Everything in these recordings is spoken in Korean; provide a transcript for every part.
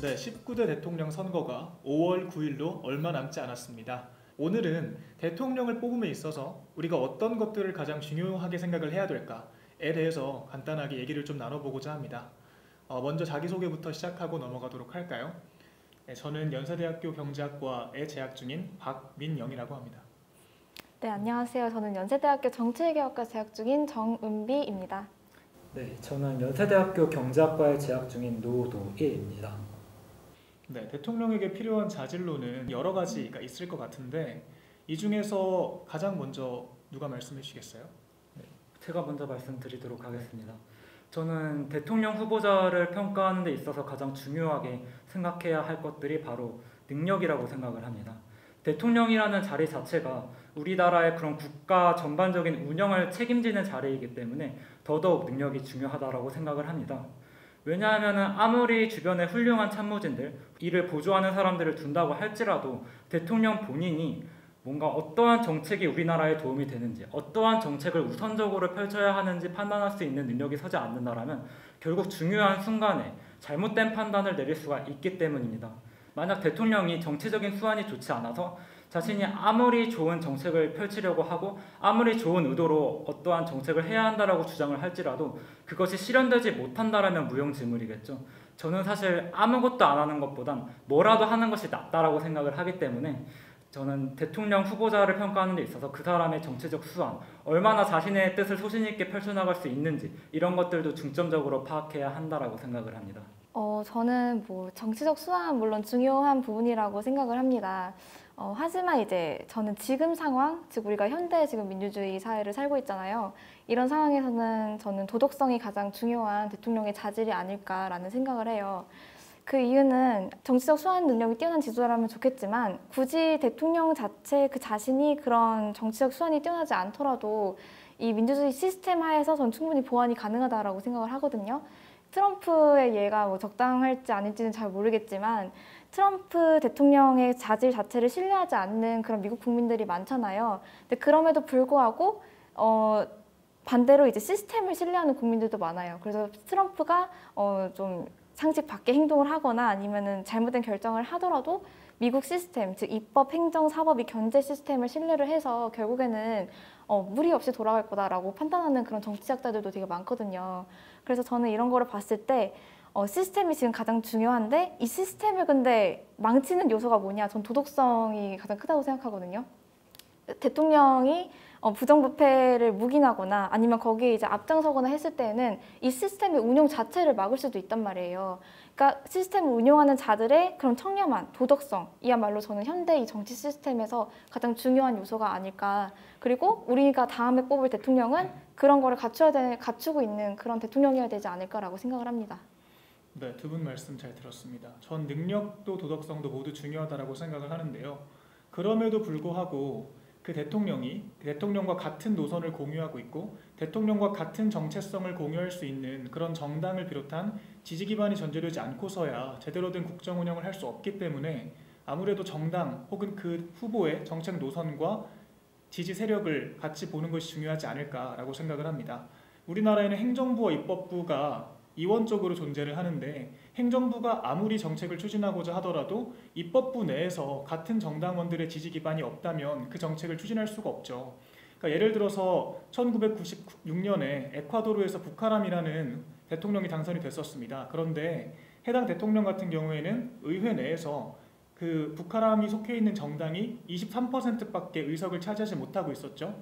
네, 19대 대통령 선거가 5월 9일로 얼마 남지 않았습니다. 오늘은 대통령을 뽑음에 있어서 우리가 어떤 것들을 가장 중요하게 생각을 해야 될까에 대해서 간단하게 얘기를 좀 나눠보고자 합니다. 먼저 자기소개부터 시작하고 넘어가도록 할까요? 네, 저는 연세대학교 경제학과에 재학 중인 박민영이라고 합니다. 네, 안녕하세요. 저는 연세대학교 정치외교학과 재학 중인 정은비입니다. 네, 저는 연세대학교 경제학과에 재학 중인 노도일입니다. 네, 대통령에게 필요한 자질로는 여러 가지가 있을 것 같은데 이 중에서 가장 먼저 누가 말씀해 주시겠어요? 네, 제가 먼저 말씀드리도록 하겠습니다. 저는 대통령 후보자를 평가하는 데 있어서 가장 중요하게 생각해야 할 것들이 바로 능력이라고 생각을 합니다. 대통령이라는 자리 자체가 우리나라의 그런 국가 전반적인 운영을 책임지는 자리이기 때문에 더더욱 능력이 중요하다고 생각을 합니다. 왜냐하면 아무리 주변에 훌륭한 참모진들, 이를 보조하는 사람들을 둔다고 할지라도 대통령 본인이 뭔가 어떠한 정책이 우리나라에 도움이 되는지, 어떠한 정책을 우선적으로 펼쳐야 하는지 판단할 수 있는 능력이 서지 않는다면 결국 중요한 순간에 잘못된 판단을 내릴 수가 있기 때문입니다. 만약 대통령이 정치적인 수완이 좋지 않아서 자신이 아무리 좋은 정책을 펼치려고 하고 아무리 좋은 의도로 어떠한 정책을 해야 한다라고 주장을 할지라도 그것이 실현되지 못한다라면 무용지물이겠죠. 저는 사실 아무것도 안 하는 것보단 뭐라도 하는 것이 낫다라고 생각을 하기 때문에 저는 대통령 후보자를 평가하는 데 있어서 그 사람의 정치적 수완, 얼마나 자신의 뜻을 소신 있게 펼쳐나갈 수 있는지 이런 것들도 중점적으로 파악해야 한다라고 생각을 합니다. 저는 정치적 수완 물론 중요한 부분이라고 생각을 합니다. 하지만 이제 저는 지금 상황, 즉 우리가 현대 지금 민주주의 사회를 살고 있잖아요. 이런 상황에서는 저는 도덕성이 가장 중요한 대통령의 자질이 아닐까라는 생각을 해요. 그 이유는 정치적 수완 능력이 뛰어난 지도자라면 좋겠지만 굳이 대통령 자체 그 자신이 그런 정치적 수완이 뛰어나지 않더라도 이 민주주의 시스템 하에서 전 충분히 보완이 가능하다고 생각을 하거든요. 트럼프의 예가 적당할지 아닐지는 잘 모르겠지만 트럼프 대통령의 자질 자체를 신뢰하지 않는 그런 미국 국민들이 많잖아요. 근데 그럼에도 불구하고 반대로 이제 시스템을 신뢰하는 국민들도 많아요. 그래서 트럼프가 좀 상식 밖의 행동을 하거나 아니면은 잘못된 결정을 하더라도 미국 시스템, 즉 입법, 행정, 사법, 이 견제 시스템을 신뢰를 해서 결국에는 무리 없이 돌아갈 거다라고 판단하는 그런 정치학자들도 되게 많거든요. 그래서 저는 이런 거를 봤을 때 시스템이 지금 가장 중요한데 이 시스템을 근데 망치는 요소가 뭐냐? 전 도덕성이 가장 크다고 생각하거든요. 대통령이 부정부패를 묵인하거나 아니면 거기에 이제 앞장서거나 했을 때에는 이 시스템의 운영 자체를 막을 수도 있단 말이에요. 그러니까 시스템을 운영하는 자들의 그런 청렴한 도덕성, 이야말로 저는 현대 이 정치 시스템에서 가장 중요한 요소가 아닐까. 그리고 우리가 다음에 뽑을 대통령은 그런 거를 갖추고 있는 그런 대통령이어야 되지 않을까라고 생각을 합니다. 네, 두 분 말씀 잘 들었습니다. 전 능력도 도덕성도 모두 중요하다고 생각을 하는데요. 그럼에도 불구하고 그 대통령과 같은 노선을 공유하고 있고 대통령과 같은 정체성을 공유할 수 있는 그런 정당을 비롯한 지지 기반이 전제되지 않고서야 제대로 된 국정 운영을 할 수 없기 때문에 아무래도 정당 혹은 그 후보의 정책 노선과 지지 세력을 같이 보는 것이 중요하지 않을까라고 생각을 합니다. 우리나라에는 행정부와 입법부가 이원적으로 존재를 하는데 행정부가 아무리 정책을 추진하고자 하더라도 입법부 내에서 같은 정당원들의 지지 기반이 없다면 그 정책을 추진할 수가 없죠. 그러니까 예를 들어서 1996년에 에콰도르에서 부카람이라는 대통령이 당선이 됐었습니다. 그런데 해당 대통령 같은 경우에는 의회 내에서 그 부카람이 속해 있는 정당이 23%밖에 의석을 차지하지 못하고 있었죠.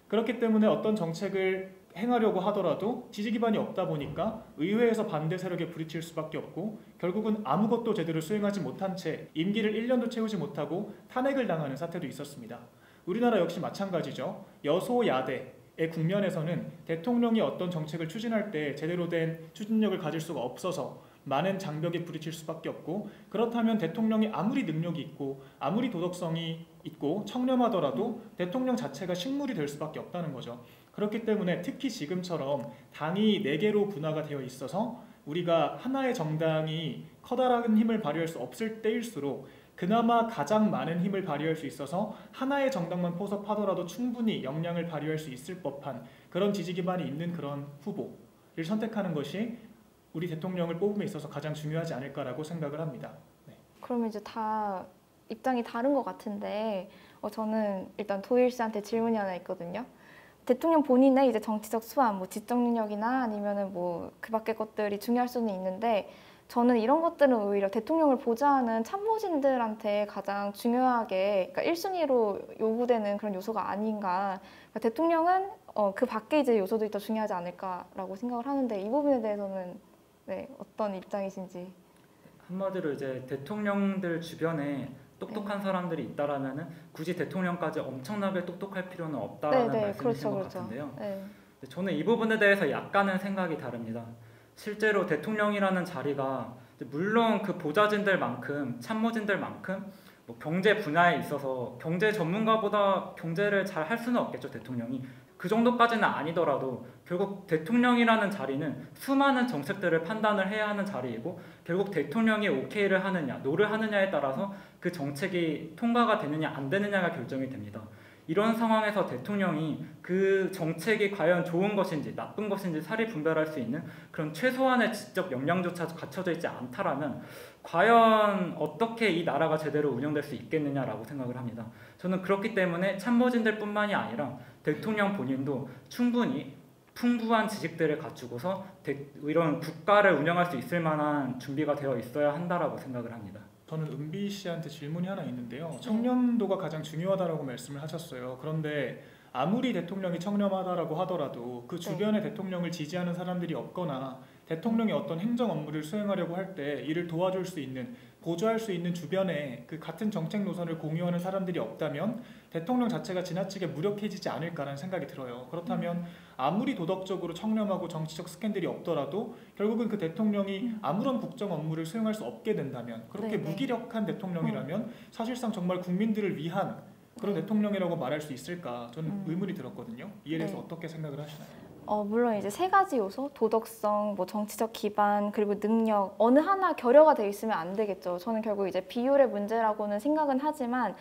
그렇기 때문에 어떤 정책을 행하려고 하더라도 지지 기반이 없다 보니까 의회에서 반대 세력에 부딪힐 수밖에 없고 결국은 아무것도 제대로 수행하지 못한 채 임기를 1년도 채우지 못하고 탄핵을 당하는 사태도 있었습니다. 우리나라 역시 마찬가지죠. 여소야대의 국면에서는 대통령이 어떤 정책을 추진할 때 제대로 된 추진력을 가질 수가 없어서 많은 장벽에 부딪힐 수밖에 없고 그렇다면 대통령이 아무리 능력이 있고 아무리 도덕성이 있고 청렴하더라도 대통령 자체가 식물이 될 수밖에 없다는 거죠. 그렇기 때문에 특히 지금처럼 당이 4개로 분화가 되어 있어서 우리가 하나의 정당이 커다란 힘을 발휘할 수 없을 때일수록 그나마 가장 많은 힘을 발휘할 수 있어서 하나의 정당만 포섭하더라도 충분히 역량을 발휘할 수 있을 법한 그런 지지 기반이 있는 그런 후보를 선택하는 것이 우리 대통령을 뽑음에 있어서 가장 중요하지 않을까라고 생각을 합니다. 네. 그러면 이제 다 입장이 다른 것 같은데 저는 일단 도일 씨한테 질문이 하나 있거든요. 대통령 본인의 이제 정치적 수완, 뭐 지적 능력이나 아니면은 뭐 그 밖의 것들이 중요할 수는 있는데 저는 이런 것들은 오히려 대통령을 보좌하는 참모진들한테 가장 중요하게, 그러니까 1순위로 요구되는 그런 요소가 아닌가. 그러니까 대통령은 그 밖에 이제 요소들이 더 중요하지 않을까라고 생각을 하는데 이 부분에 대해서는 네, 어떤 입장이신지. 한마디로 이제 대통령들 주변에 똑똑한 사람들이 있다라면은 굳이 대통령까지 엄청나게 똑똑할 필요는 없다라는 말씀이신 그렇죠, 것 그렇죠. 같은데요. 네. 저는 이 부분에 대해서 약간은 생각이 다릅니다. 실제로 대통령이라는 자리가 물론 그 보좌진들만큼 참모진들만큼 뭐 경제 분야에 있어서 경제 전문가보다 경제를 잘 할 수는 없겠죠. 대통령이 그 정도까지는 아니더라도 결국 대통령이라는 자리는 수많은 정책들을 판단을 해야 하는 자리이고 결국 대통령이 오케이를 하느냐 노를 하느냐에 따라서 그 정책이 통과가 되느냐 안 되느냐가 결정이 됩니다. 이런 상황에서 대통령이 그 정책이 과연 좋은 것인지 나쁜 것인지 사리 분별할 수 있는 그런 최소한의 지적 역량조차 갖춰져 있지 않다라면 과연 어떻게 이 나라가 제대로 운영될 수 있겠느냐라고 생각을 합니다. 저는 그렇기 때문에 참모진들뿐만이 아니라 대통령 본인도 충분히 풍부한 지식들을 갖추고서 이런 국가를 운영할 수 있을 만한 준비가 되어 있어야 한다라고 생각을 합니다. 저는 은비 씨한테 질문이 하나 있는데요. 청렴도가 가장 중요하다라고 말씀을 하셨어요. 그런데 아무리 대통령이 청렴하다라고 하더라도 그 주변에 대통령을 지지하는 사람들이 없거나 대통령이 어떤 행정 업무를 수행하려고 할 때 이를 도와줄 수 있는, 보조할 수 있는 주변에 그 같은 정책 노선을 공유하는 사람들이 없다면 대통령 자체가 지나치게 무력해지지 않을까라는 생각이 들어요. 그렇다면 아무리 도덕적으로 청렴하고 정치적 스캔들이 없더라도 결국은 그 대통령이 아무런 국정 업무를 수행할 수 없게 된다면, 그렇게 무기력한 대통령이라면 사실상 정말 국민들을 위한 그런 대통령이라고 말할 수 있을까? 저는 의문이 들었거든요. 이에 대해서 어떻게 생각을 하시나요? 물론 이제 세 가지 요소, 도덕성, 뭐 정치적 기반, 그리고 능력, 어느 하나 결여가 돼 있으면 안 되겠죠. 저는 결국 이제 비율의 문제라고는 생각은 하지만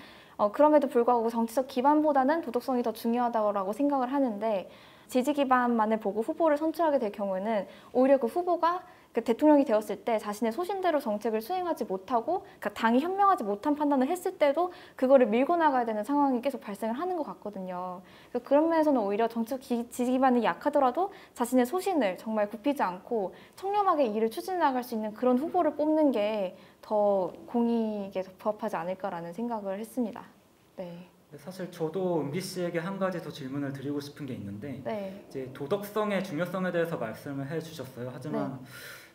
그럼에도 불구하고 정치적 기반보다는 도덕성이 더 중요하다고 생각을 하는데, 지지 기반만을 보고 후보를 선출하게 될 경우에는 오히려 그 후보가 그 대통령이 되었을 때 자신의 소신대로 정책을 수행하지 못하고, 그러니까 당이 현명하지 못한 판단을 했을 때도 그거를 밀고 나가야 되는 상황이 계속 발생을 하는 것 같거든요. 그런 면에서는 오히려 정치적 지지 기반이 약하더라도 자신의 소신을 정말 굽히지 않고 청렴하게 일을 추진해 나갈 수 있는 그런 후보를 뽑는 게 더 공익에 부합하지 않을까라는 생각을 했습니다. 네. 사실 저도 은비 씨에게 한 가지 더 질문을 드리고 싶은 게 있는데 이제 도덕성의 중요성에 대해서 말씀을 해주셨어요. 하지만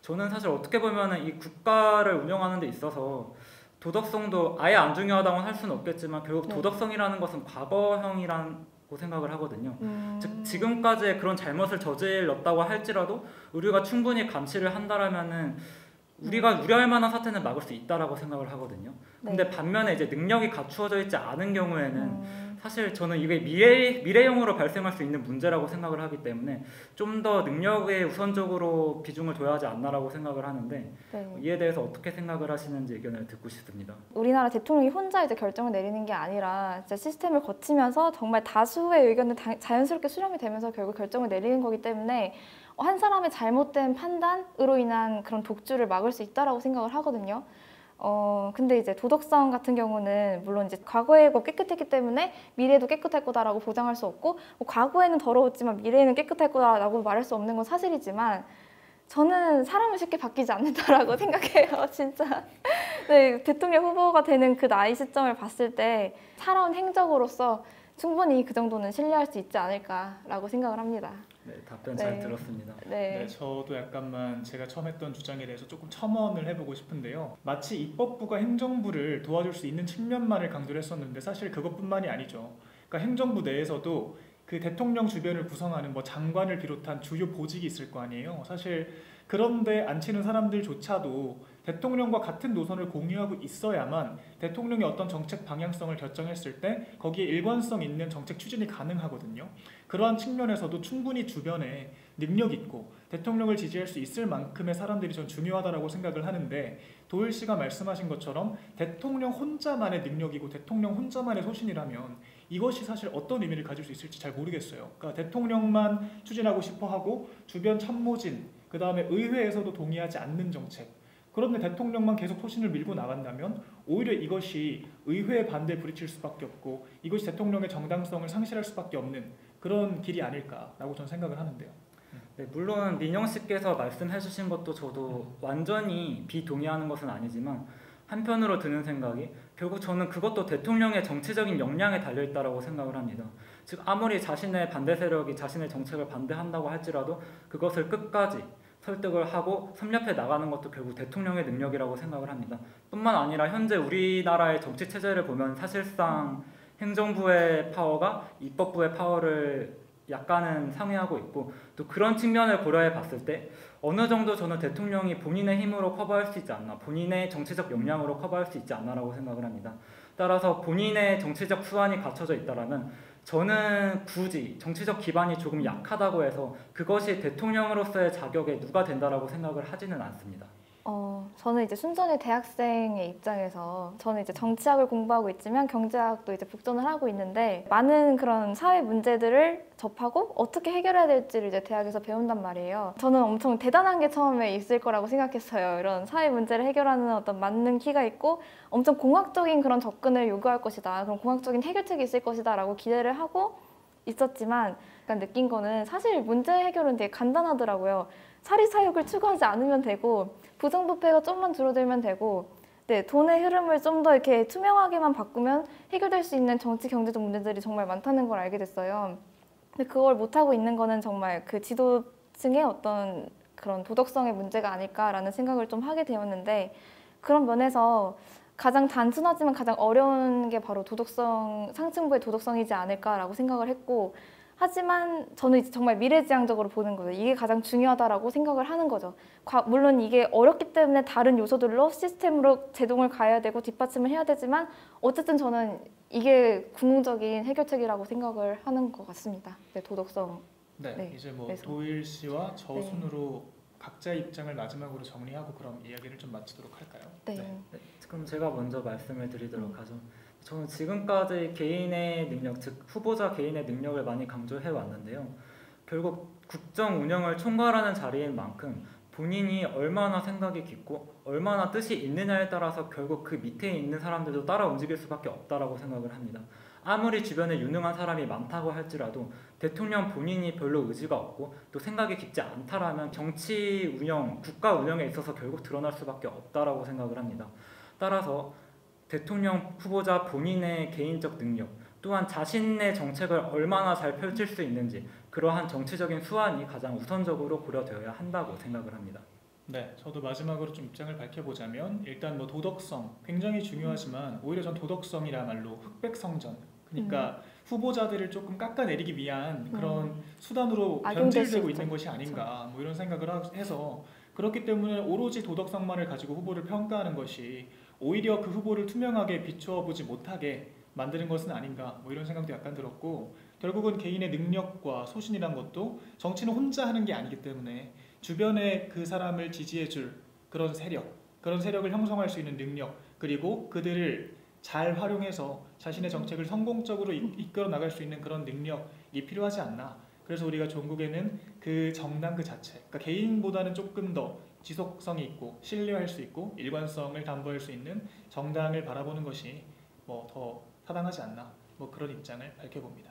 저는 사실 어떻게 보면 이 국가를 운영하는 데 있어서 도덕성도 아예 안 중요하다고는 할 수는 없겠지만 결국 도덕성이라는 것은 과거형이라고 생각을 하거든요. 즉 지금까지의 그런 잘못을 저질렀다고 할지라도 우리가 충분히 감시를 한다라면은 우리가 우려할 만한 사태는 막을 수 있다라고 생각을 하거든요. 근데 반면에 이제 능력이 갖추어져 있지 않은 경우에는 사실 저는 이게 미래형으로 발생할 수 있는 문제라고 생각을 하기 때문에 좀 더 능력에 우선적으로 비중을 둬야 하지 않나라고 생각을 하는데 이에 대해서 어떻게 생각을 하시는지 의견을 듣고 싶습니다. 우리나라 대통령이 혼자 이제 결정을 내리는 게 아니라 이제 시스템을 거치면서 정말 다수의 의견을 자연스럽게 수렴이 되면서 결국 결정을 내리는 거기 때문에 한 사람의 잘못된 판단으로 인한 그런 독주를 막을 수 있다라고 생각을 하거든요. 근데 이제 도덕성 같은 경우는 물론 이제 과거에 깨끗했기 때문에 미래에도 깨끗할 거다라고 보장할 수 없고, 과거에는 더러웠지만 미래에는 깨끗할 거다라고 말할 수 없는 건 사실이지만 저는 사람은 쉽게 바뀌지 않는다라고 생각해요, 진짜. 네, 대통령 후보가 되는 그 나이 시점을 봤을 때 살아온 행적으로서 충분히 그 정도는 신뢰할 수 있지 않을까라고 생각을 합니다. 네, 답변 잘 들었습니다. 네, 저도 약간만 제가 처음 했던 주장에 대해서 조금 첨언을 해보고 싶은데요. 마치 입법부가 행정부를 도와줄 수 있는 측면만을 강조를 했었는데 사실 그것뿐만이 아니죠. 그러니까 행정부 내에서도 그 대통령 주변을 구성하는 뭐 장관을 비롯한 주요 보직이 있을 거 아니에요. 사실 그런데 앉히는 사람들조차도 대통령과 같은 노선을 공유하고 있어야만 대통령이 어떤 정책 방향성을 결정했을 때 거기에 일관성 있는 정책 추진이 가능하거든요. 그러한 측면에서도 충분히 주변에 능력 있고 대통령을 지지할 수 있을 만큼의 사람들이 전 중요하다고 생각을 하는데, 도일 씨가 말씀하신 것처럼 대통령 혼자만의 능력이고 대통령 혼자만의 소신이라면 이것이 사실 어떤 의미를 가질 수 있을지 잘 모르겠어요. 그러니까 대통령만 추진하고 싶어 하고 주변 참모진 그 다음에 의회에서도 동의하지 않는 정책. 그런데 대통령만 계속 소신을 밀고 나간다면 오히려 이것이 의회의 반대에 부딪힐 수밖에 없고 이것이 대통령의 정당성을 상실할 수밖에 없는 그런 길이 아닐까라고 저는 생각을 하는데요. 네, 물론 민영 씨께서 말씀해주신 것도 저도 완전히 비동의하는 것은 아니지만 한편으로 드는 생각이 결국 저는 그것도 대통령의 정치적인 역량에 달려있다고 생각을 합니다. 즉 아무리 자신의 반대 세력이 자신의 정책을 반대한다고 할지라도 그것을 끝까지 설득을 하고 섭렵해 나가는 것도 결국 대통령의 능력이라고 생각을 합니다. 뿐만 아니라 현재 우리나라의 정치 체제를 보면 사실상 행정부의 파워가 입법부의 파워를 약간은 상회하고 있고 또 그런 측면을 고려해 봤을 때 어느 정도 저는 대통령이 본인의 힘으로 커버할 수 있지 않나, 본인의 정치적 역량으로 커버할 수 있지 않나라고 생각을 합니다. 따라서 본인의 정치적 수완이 갖춰져 있다라면 저는 굳이 정치적 기반이 조금 약하다고 해서 그것이 대통령으로서의 자격에 누가 된다라고 생각을 하지는 않습니다. 저는 이제 순전히 대학생의 입장에서 저는 이제 정치학을 공부하고 있지만 경제학도 이제 복전을 하고 있는데 많은 그런 사회 문제들을 접하고 어떻게 해결해야 될지를 이제 대학에서 배운단 말이에요. 저는 엄청 대단한 게 처음에 있을 거라고 생각했어요. 이런 사회 문제를 해결하는 어떤 맞는 키가 있고 엄청 공학적인 그런 접근을 요구할 것이다. 그런 공학적인 해결책이 있을 것이다 라고 기대를 하고 있었지만 약간 느낀 거는 사실 문제 해결은 되게 간단하더라고요. 사리사욕을 추구하지 않으면 되고 부정부패가 좀만 줄어들면 되고 네, 돈의 흐름을 좀 더 이렇게 투명하게만 바꾸면 해결될 수 있는 정치 경제적 문제들이 정말 많다는 걸 알게 됐어요. 근데 그걸 못하고 있는 거는 정말 그 지도층의 어떤 그런 도덕성의 문제가 아닐까라는 생각을 좀 하게 되었는데 그런 면에서 가장 단순하지만 가장 어려운 게 바로 도덕성, 상층부의 도덕성이지 않을까라고 생각을 했고 하지만 저는 이제 정말 미래지향적으로 보는 거예요. 이게 가장 중요하다라고 생각을 하는 거죠. 물론 이게 어렵기 때문에 다른 요소들로 시스템으로 제동을 가야 되고 뒷받침을 해야 되지만 어쨌든 저는 이게 궁극적인 해결책이라고 생각을 하는 것 같습니다. 네, 도덕성. 네, 네, 이제 뭐 그래서. 도일 씨와 저 순으로 각자의 입장을 마지막으로 정리하고 그럼 이야기를 좀 마치도록 할까요? 네. 네, 그럼 제가 먼저 말씀을 드리도록 하죠. 저는 지금까지 개인의 능력, 즉 후보자 개인의 능력을 많이 강조해 왔는데요. 결국 국정 운영을 총괄하는 자리인 만큼 본인이 얼마나 생각이 깊고 얼마나 뜻이 있느냐에 따라서 결국 그 밑에 있는 사람들도 따라 움직일 수밖에 없다라고 생각을 합니다. 아무리 주변에 유능한 사람이 많다고 할지라도 대통령 본인이 별로 의지가 없고 또 생각이 깊지 않다라면 정치 운영, 국가 운영에 있어서 결국 드러날 수밖에 없다라고 생각을 합니다. 따라서 대통령 후보자 본인의 개인적 능력 또한 자신의 정책을 얼마나 잘 펼칠 수 있는지 그러한 정치적인 수완이 가장 우선적으로 고려되어야 한다고 생각을 합니다. 네, 저도 마지막으로 좀 입장을 밝혀보자면 일단 뭐 도덕성 굉장히 중요하지만 오히려 전 도덕성이라말로 흑백성전 그러니까 후보자들을 조금 깎아내리기 위한 그런 수단으로 악용될 수 변질되고 있죠. 있는 것이 아닌가 뭐 이런 생각을 해서 그렇기 때문에 오로지 도덕성만을 가지고 후보를 평가하는 것이 오히려 그 후보를 투명하게 비추어보지 못하게 만드는 것은 아닌가 뭐 이런 생각도 약간 들었고 결국은 개인의 능력과 소신이란 것도 정치는 혼자 하는 게 아니기 때문에 주변에 그 사람을 지지해줄 그런 세력을 형성할 수 있는 능력 그리고 그들을 잘 활용해서 자신의 정책을 성공적으로 이끌어 나갈 수 있는 그런 능력이 필요하지 않나. 그래서 우리가 종국에는 그 정당 그 자체, 그러니까 개인보다는 조금 더 지속성이 있고 신뢰할 수 있고 일관성을 담보할 수 있는 정당을 바라보는 것이 뭐 더 타당하지 않나. 뭐 그런 입장을 밝혀봅니다.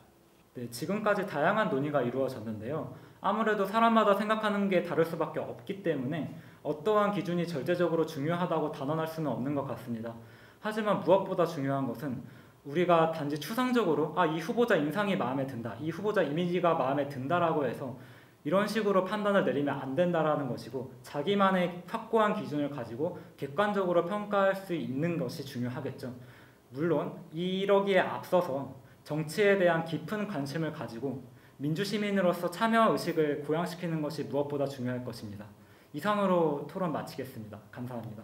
네, 지금까지 다양한 논의가 이루어졌는데요. 아무래도 사람마다 생각하는 게 다를 수밖에 없기 때문에 어떠한 기준이 절대적으로 중요하다고 단언할 수는 없는 것 같습니다. 하지만 무엇보다 중요한 것은 우리가 단지 추상적으로 이 후보자 인상이 마음에 든다, 이 후보자 이미지가 마음에 든다라고 해서 이런 식으로 판단을 내리면 안 된다라는 것이고 자기만의 확고한 기준을 가지고 객관적으로 평가할 수 있는 것이 중요하겠죠. 물론 이러기에 앞서서 정치에 대한 깊은 관심을 가지고 민주시민으로서 참여의식을 고양시키는 것이 무엇보다 중요할 것입니다. 이상으로 토론 마치겠습니다. 감사합니다.